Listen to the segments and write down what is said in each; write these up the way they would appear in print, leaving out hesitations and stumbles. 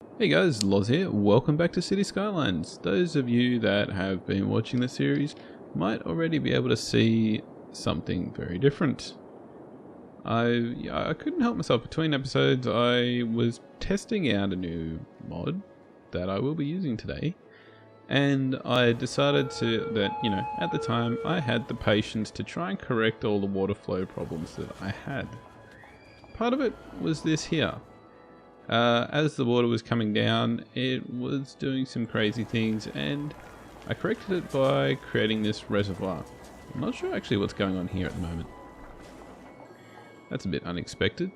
Hey guys, Loz here. Welcome back to City Skylines. Those of you that have been watching the series might already be able to see something very different. I couldn't help myself. Between episodes, I was testing out a new mod that I will be using today. And I decided that, at the time, I had the patience to try and correct all the water flow problems that I had. Part of it was this here. As the water was coming down, it was doing some crazy things, and I corrected it by creating this reservoir. I'm not sure actually what's going on here at the moment. That's a bit unexpected.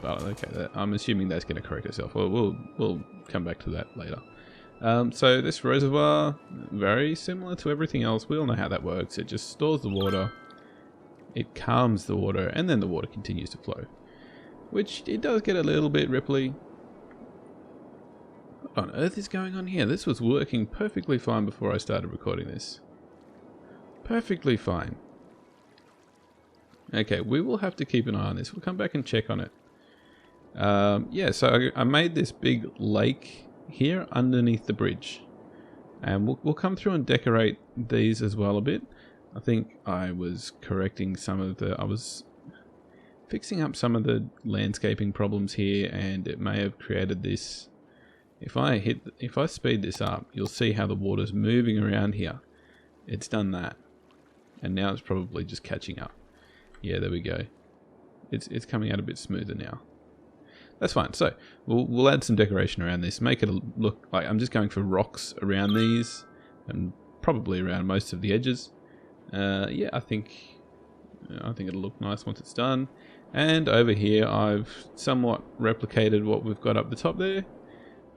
But okay, I'm assuming that's going to correct itself. We'll come back to that later. So this reservoir, very similar to everything else. We all know how that works. It just stores the water, it calms the water, and then the water continues to flow. Which, it does get a little bit ripply. What on earth is going on here? This was working perfectly fine before I started recording this. Perfectly fine. Okay, we will have to keep an eye on this. We'll come back and check on it. Yeah, so I made this big lake here underneath the bridge. And we'll come through and decorate these as well a bit. I think I was correcting some of I was fixing up some of the landscaping problems here, and it may have created this. If I speed this up, you'll see how the water's moving around here. It's done that, and now it's probably just catching up. Yeah, there we go. It's coming out a bit smoother now. That's fine. So we'll add some decoration around this, make it look like I'm just going for rocks around these, and probably around most of the edges. Yeah, I think it'll look nice once it's done. And over here, I've somewhat replicated what we've got up the top there.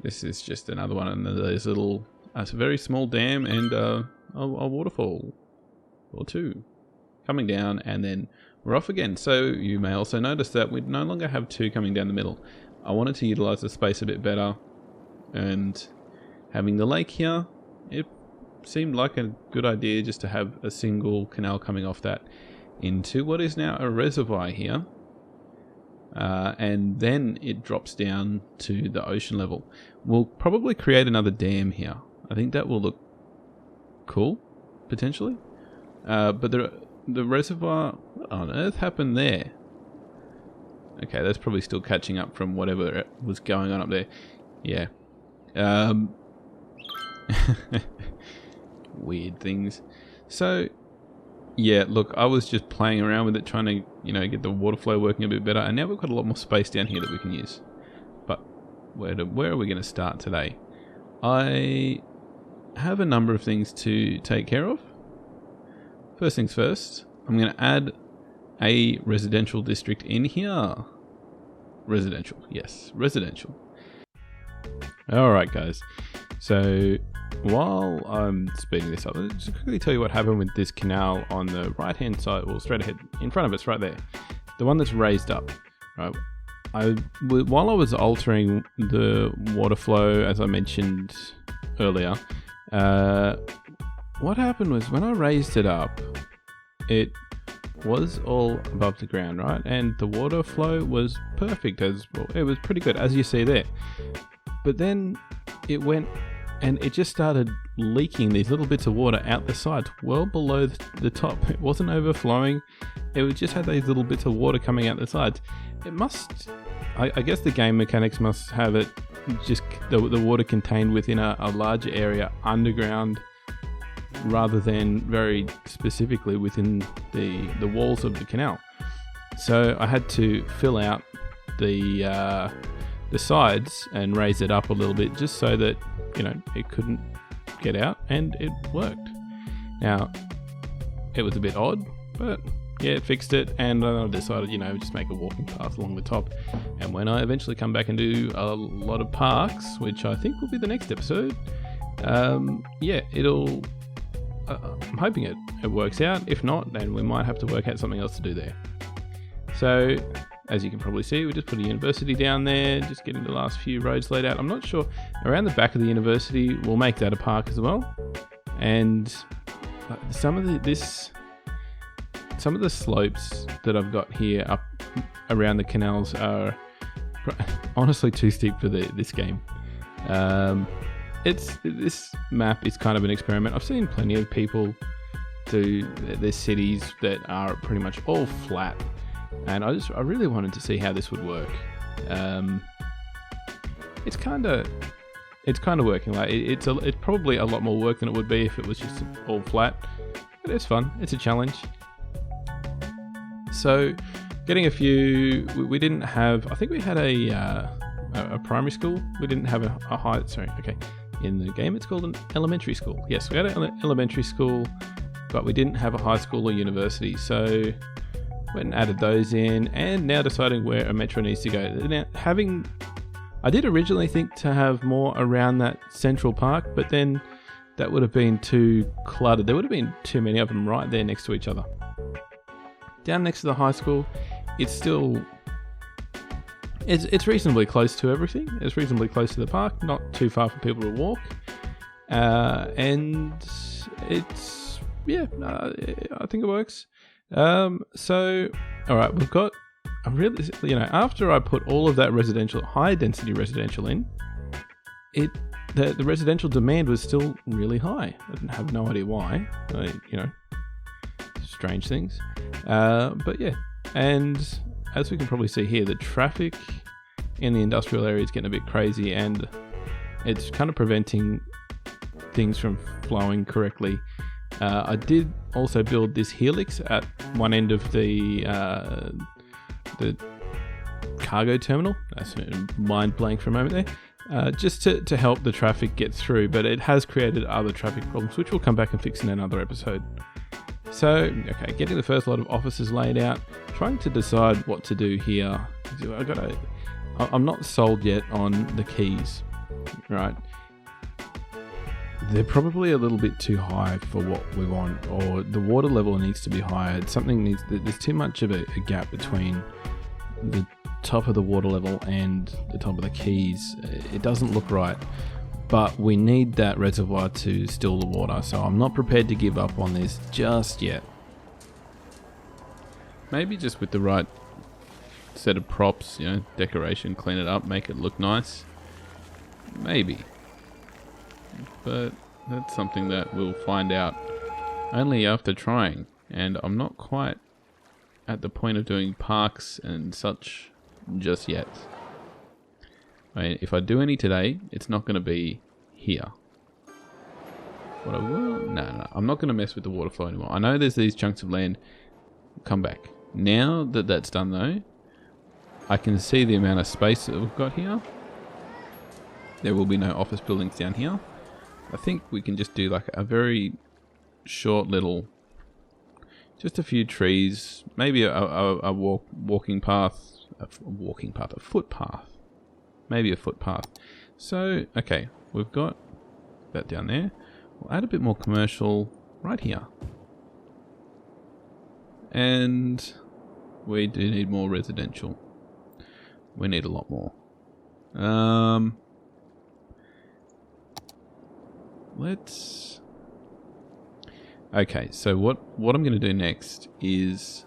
This is just another one, and there's a very small dam and a waterfall or two coming down, and then we're off again. So you may also notice that we no longer have two coming down the middle. I wanted to utilize the space a bit better, and having the lake here, it seemed like a good idea just to have a single canal coming off that into what is now a reservoir here. And then it drops down to the ocean level. We'll probably create another dam here. I think that will look cool, potentially. But the reservoir, what on earth happened there? Okay, that's probably still catching up from whatever was going on up there. Yeah. Weird things. So, yeah, look, I was just playing around with it, trying to, get the water flow working a bit better, and now we've got a lot more space down here that we can use. But where are we going to start today? I have a number of things to take care of. First things first, I'm going to add a residential district in here. Residential, yes, residential. Alright guys, so while I'm speeding this up, let's just quickly tell you what happened with this canal on the right hand side, well, straight ahead in front of us right there, the one that's raised up. Right, while I was altering the water flow, as I mentioned earlier, what happened was when I raised it up, it was all above the ground, right, and the water flow was perfect, as well. It was pretty good, as you see there. But then it went and it just started leaking these little bits of water out the sides, well below the top. It wasn't overflowing. It just had these little bits of water coming out the sides. It must, I guess the game mechanics must have it just the water contained within a larger area underground, rather than very specifically within the walls of the canal. So I had to fill out the sides and raise it up a little bit, just so that it couldn't get out, and it worked. Now it was a bit odd, but yeah, it fixed it, and I decided just make a walking path along the top. And when I eventually come back and do a lot of parks, which I think will be the next episode, yeah, it'll I'm hoping it works out. If not, then we might have to work out something else to do there. So as you can probably see, we just put a university down there, just getting the last few roads laid out. I'm not sure, around the back of the university, we'll make that a park as well. And some of the slopes that I've got here up around the canals are honestly too steep for this game. This map is kind of an experiment. I've seen plenty of people do their cities that are pretty much all flat, and I really wanted to see how this would work. It's kind of working. Like it's probably a lot more work than it would be if it was just all flat, but it's fun. It's a challenge. So, getting a few. We didn't have. I think we had a primary school. We didn't have a high. Sorry. Okay. In the game, it's called an elementary school. Yes, we had an elementary school, but we didn't have a high school or university. So, went and added those in, and now deciding where a metro needs to go. Now, I did originally think to have more around that central park, but then that would have been too cluttered. There would have been too many of them right there next to each other. Down next to the high school, it's reasonably close to everything. It's reasonably close to the park, not too far for people to walk. And it's, I think it works. So, all right, we've got a really, after I put all of that high density residential in, the residential demand was still really high. I have no idea why. Strange things. But yeah, and as we can probably see here, the traffic in the industrial area is getting a bit crazy, and it's kind of preventing things from flowing correctly. I did also build this helix at one end of the cargo terminal. That's mind blank for a moment there. Just to help the traffic get through, but it has created other traffic problems, which we'll come back and fix in another episode. So, okay, getting the first lot of offices laid out, trying to decide what to do here. I'm not sold yet on the keys, right? They're probably a little bit too high for what we want, or the water level needs to be higher. There's too much of a gap between the top of the water level and the top of the keys. It doesn't look right. But we need that reservoir to still the water, so I'm not prepared to give up on this just yet. Maybe just with the right set of props, decoration, clean it up, make it look nice. Maybe. But that's something that we'll find out only after trying, and I'm not quite at the point of doing parks and such just yet. If I do any today, it's not going to be here. What I will... No, I'm not going to mess with the water flow anymore. I know there's these chunks of land. Come back. Now that that's done though, I can see the amount of space that we've got here. There will be no office buildings down here. I think we can just do like a very short little... Just a few trees. Maybe a walking path. A footpath. Maybe a footpath. So, okay, we've got that down there. We'll add a bit more commercial right here. And we do need more residential. We need a lot more. Okay, so what I'm going to do next is...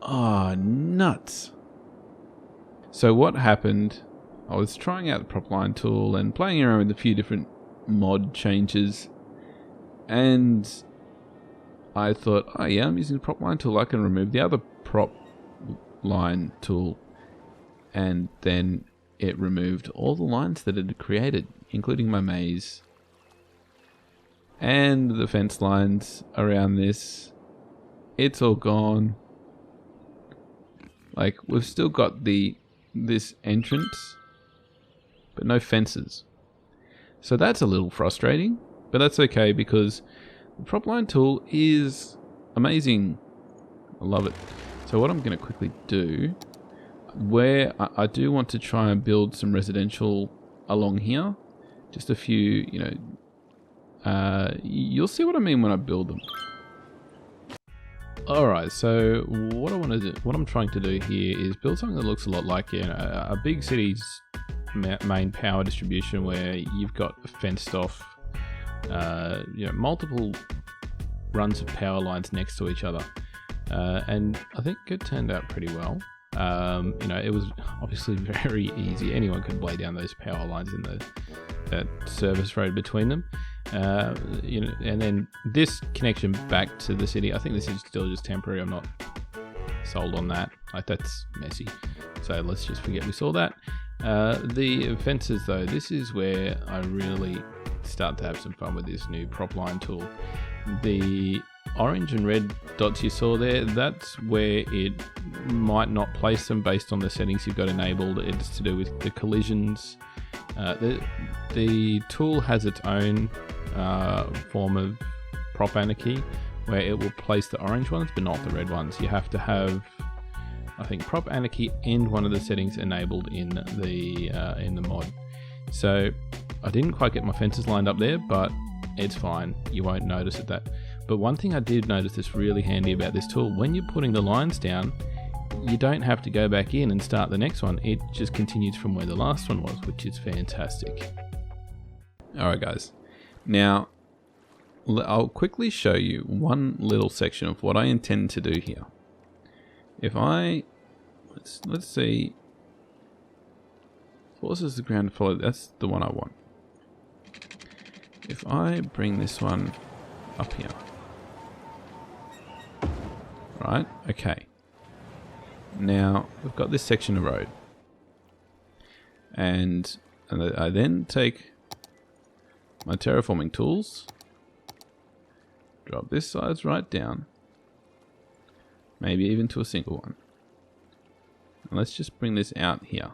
Oh, nuts. So what happened, I was trying out the prop line tool and playing around with a few different mod changes, and I thought, oh yeah, I'm using the prop line tool, I can remove the other prop line tool, and then it removed all the lines that it had created, including my maze and the fence lines around this. It's all gone. Like, we've still got this entrance, but no fences. So that's a little frustrating, but that's okay because the prop line tool is amazing. I love it. So what I'm going to quickly do, where I do want to try and build some residential along here, just a few, you'll see what I mean when I build them. Alright, so what I'm trying to do here is build something that looks a lot like a big city's main power distribution, where you've got fenced off, multiple runs of power lines next to each other, and I think it turned out pretty well. You know, it was obviously very easy. Anyone could lay down those power lines in that service road between them. You know, and then this connection back to the city, I think this is still just temporary. I'm not sold on that. Like, that's messy. So let's just forget we saw that. The fences though, this is where I really start to have some fun with this new prop line tool. The orange and red dots you saw there, that's where it might not place them based on the settings you've got enabled. It's to do with the collisions. The tool has its own form of prop anarchy where it will place the orange ones but not the red ones. You have to have, I think, prop anarchy and one of the settings enabled in the mod. So I didn't quite get my fences lined up there, but it's fine. You won't notice it that. But one thing I did notice that's really handy about this tool, when you're putting the lines down, you don't have to go back in and start the next one. It just continues from where the last one was, which is fantastic. Alright guys, now I'll quickly show you one little section of what I intend to do here. If I, let's see, forces the ground to follow, that's the one I want. If I bring this one up here, right, okay. Now we've got this section of road, and I then take my terraforming tools, drop this size right down, maybe even to a single one. And let's just bring this out here.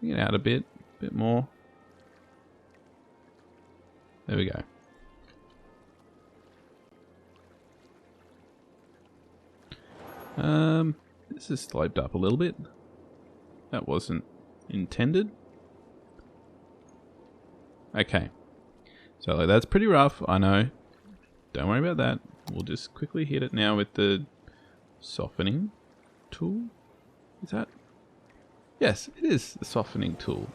Bring it out a bit more. There we go. This is sloped up a little bit. That wasn't intended. Okay. So like, that's pretty rough, I know. Don't worry about that. We'll just quickly hit it now with the softening tool. Is that? Yes, it is the softening tool.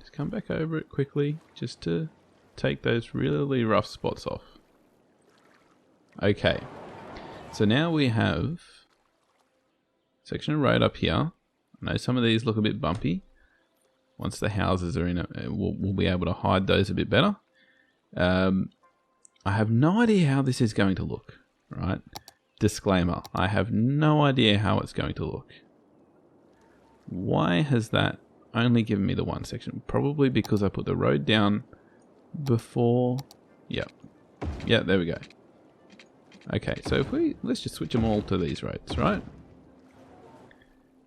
Just come back over it quickly just to take those really rough spots off. Okay, so now we have section of road up here. I know some of these look a bit bumpy. Once the houses are in it, we'll be able to hide those a bit better. I have no idea how this is going to look, right? Disclaimer, I have no idea how it's going to look. Why has that only given me the one section? Probably because I put the road down before. Yep, there we go. Okay, so if let's just switch them all to these roads, right?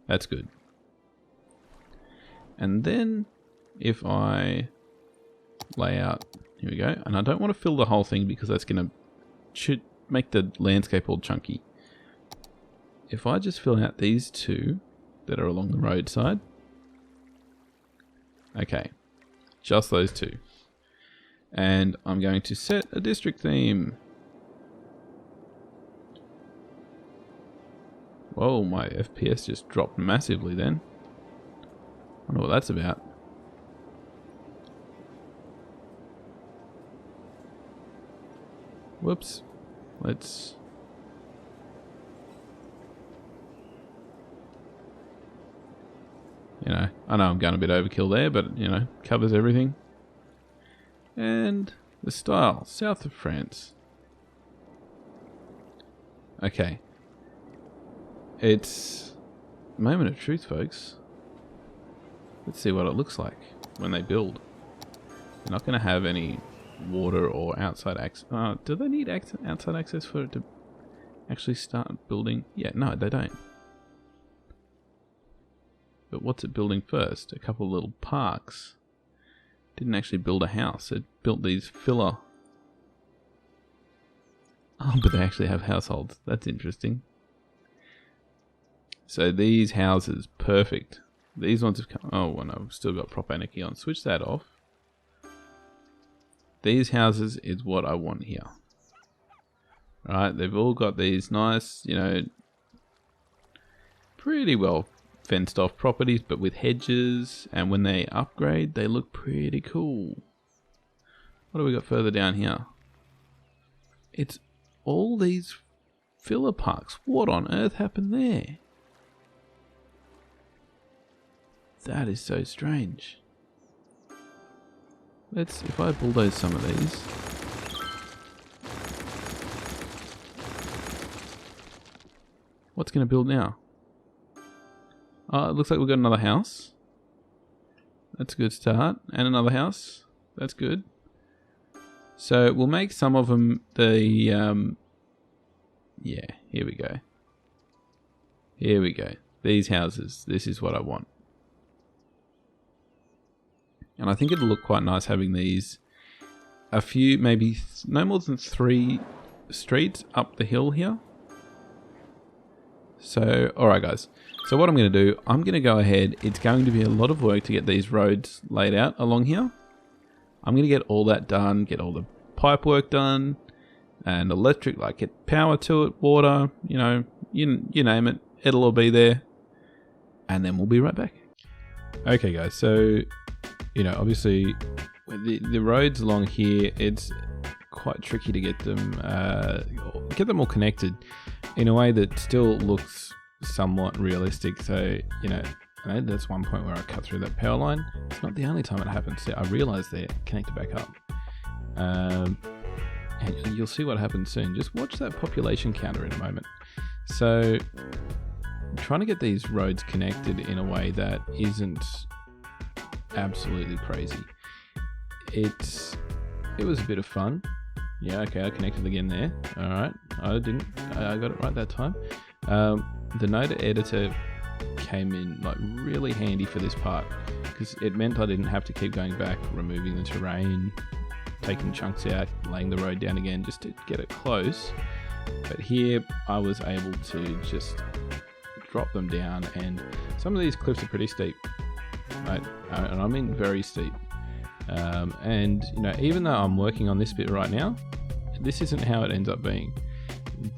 That's good. And then if I lay out, here we go, and I don't want to fill the whole thing because that's going to make the landscape all chunky. If I just fill out these two that are along the roadside, okay, just those two. And I'm going to set a district theme. Whoa, my FPS just dropped massively then. I wonder what that's about. Whoops. Let's... You know, I know I'm going a bit overkill there, but, you know, covers everything. And the style, south of France. Okay. It's a moment of truth, folks. Let's see what it looks like when they build. They're not going to have any water or outside access. Do they need outside access for it to actually start building? Yeah, no, they don't. But what's it building first? A couple of little parks. Didn't actually build a house. It built these filler. Oh, but they actually have households. That's interesting. So these houses, perfect. These ones have come. Oh, well, no, I've still got prop anarchy on. Switch that off. These houses is what I want here. Right, they've all got these nice, you know, pretty well fenced off properties, but with hedges. And when they upgrade, they look pretty cool. What do we got further down here? It's all these filler parks. What on earth happened there? That is so strange. If I bulldoze some of these. What's going to build now? Oh, it looks like we've got another house. That's a good start. And another house. That's good. So we'll make some of them yeah, here we go. Here we go. These houses. This is what I want. And I think it'll look quite nice having these, a few, maybe no more than 3 streets up the hill here. So, alright guys. So what I'm going to do, I'm going to go ahead. It's going to be a lot of work to get these roads laid out along here. I'm going to get all that done, get all the pipe work done, and electric, like get power to it, water, you know, you name it, it'll all be there. And then we'll be right back. Okay guys, so you know, obviously the roads along here, it's quite tricky to get them all connected in a way that still looks somewhat realistic. So, you know, that's one point where I cut through that power line. It's not the only time it happens. So I realized they're connected back up. And you'll see what happens soon. Just watch that population counter in a moment. So trying to get these roads connected in a way that isn't absolutely crazy. It was a bit of fun. Yeah, okay, I connected again there. Alright, I got it right that time. The node editor came in like really handy for this part because it meant I didn't have to keep going back, removing the terrain, taking chunks out, laying the road down again just to get it close. But here I was able to just drop them down, and some of these cliffs are pretty steep. Right, and I mean very steep. And you know, even though I'm working on this bit right now, this isn't how it ends up being.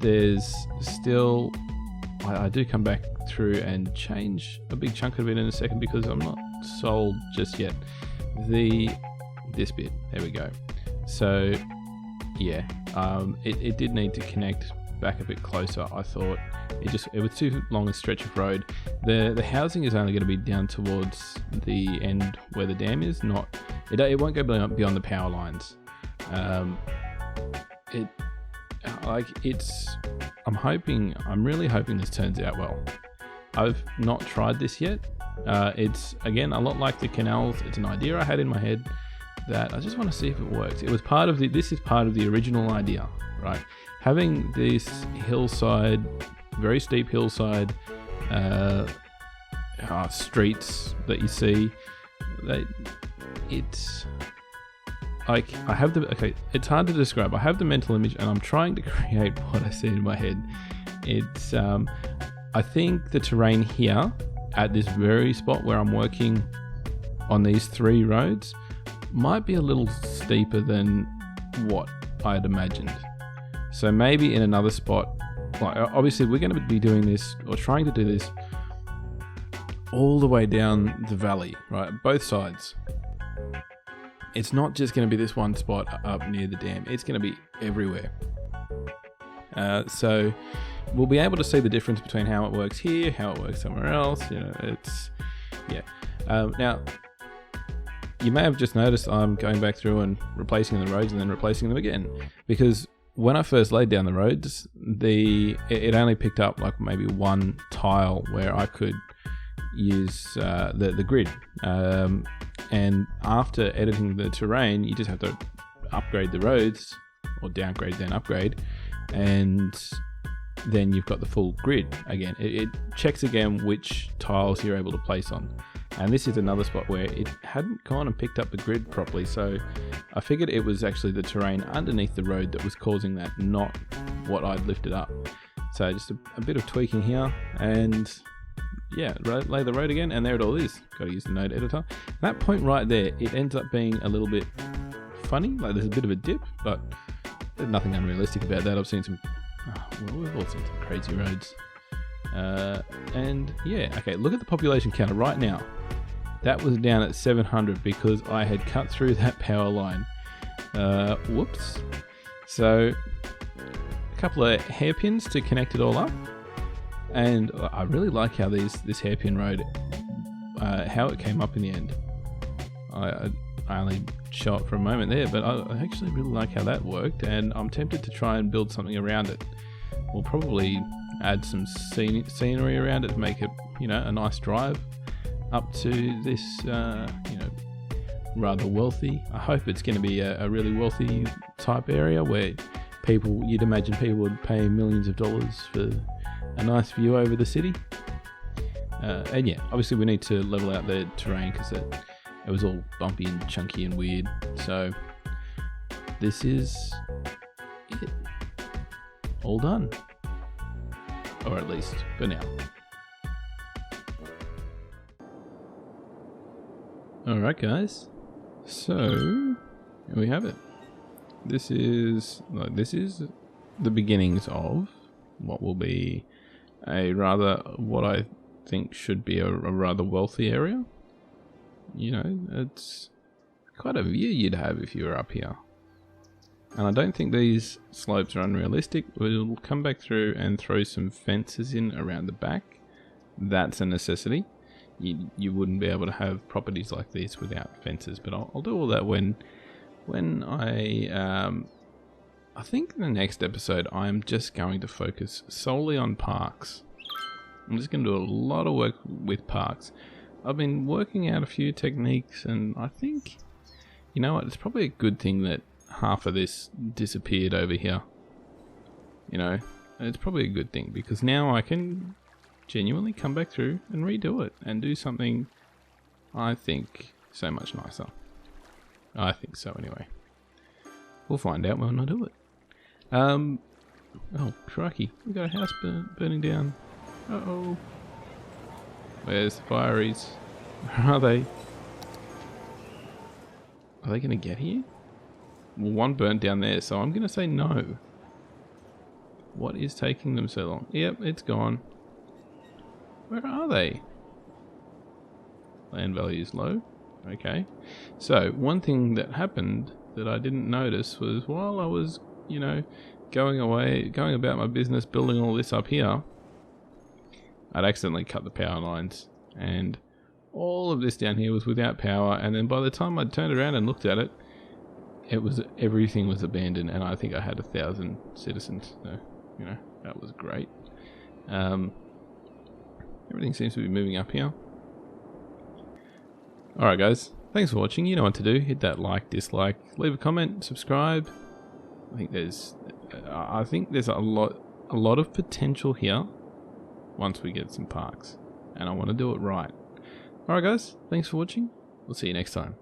There's still, I do come back through and change a big chunk of it in a second because I'm not sold just yet. This bit, there we go. So yeah, it did need to connect back a bit closer. I thought it was too long a stretch of road. The housing is only going to be down towards the end where the dam is. It won't go beyond the power lines. I'm really hoping this turns out well. I've not tried this yet. It's again a lot like the canals. It's an idea I had in my head that I just want to see if it works. This is part of the original idea, right? Having this hillside, very steep hillside streets that you see, it's like it's hard to describe. I have the mental image and I'm trying to create what I see in my head. It's I think the terrain here at this very spot where I'm working on these 3 roads might be a little steeper than what I had imagined. So maybe in another spot, like obviously we're going to be doing this or trying to do this all the way down the valley, right? Both sides. It's not just going to be this one spot up near the dam. It's going to be everywhere. So we'll be able to see the difference between how it works here, how it works somewhere else. You know, it's, yeah. Now, you may have just noticed I'm going back through and replacing the roads and then replacing them again, because when I first laid down the roads, it only picked up like maybe one tile where I could use the grid. And after editing the terrain, you just have to upgrade the roads, or downgrade then upgrade, and then you've got the full grid again. It checks again which tiles you're able to place on. And this is another spot where it hadn't gone and picked up the grid properly, so I figured it was actually the terrain underneath the road that was causing that, not what I'd lifted up. So just a bit of tweaking here, and yeah, lay the road again, and there it all is. Got to use the node editor. That point right there, it ends up being a little bit funny, like there's a bit of a dip, but there's nothing unrealistic about that. I've seen we've all seen some crazy roads. And yeah, okay, look at the population counter right now. That was down at 700 because I had cut through that power line. Whoops. So a couple of hairpins to connect it all up. And I really like how this hairpin road, how it came up in the end. I only shot for a moment there, but I actually really like how that worked, and I'm tempted to try and build something around it. We'll probably add some scenery around it to make it, a nice drive up to this, rather wealthy. I hope it's going to be a really wealthy type area where you'd imagine people would pay millions of dollars for a nice view over the city. And yeah, obviously we need to level out the terrain because it was all bumpy and chunky and weird. So this is it. All done. Or at least for now. Alright guys, so here we have it. This is the beginnings of what will be what I think should be a rather wealthy area. It's quite a view you'd have if you were up here. And I don't think these slopes are unrealistic. We'll come back through and throw some fences in around the back. That's a necessity. You wouldn't be able to have properties like these without fences, but I'll do all that when I think in the next episode I'm just going to focus solely on parks. I'm just going to do a lot of work with parks. I've been working out a few techniques, and I think, you know what, it's probably a good thing that half of this disappeared over here. It's probably a good thing, because now I can genuinely come back through and redo it and do something I think so much nicer. I think so anyway. We'll find out when I do it. Oh crikey, we got a house burning down. Uh-oh. Where's the fireys? Where are they? Are they gonna get here? Well, one burnt down there, so I'm gonna say no. What is taking them so long? Yep, it's gone. Where are they? Land value is low. Okay. So, one thing that happened that I didn't notice was while I was, going about my business building all this up here, I'd accidentally cut the power lines. And all of this down here was without power. And then by the time I'd turned around and looked at it, everything was abandoned. And I think I had 1,000 citizens. So, that was great. Everything seems to be moving up here. Alright guys, thanks for watching. You know what to do. Hit that like, dislike, leave a comment, subscribe. I think there's a lot of potential here once we get some parks. And I want to do it right. Alright guys, thanks for watching. We'll see you next time.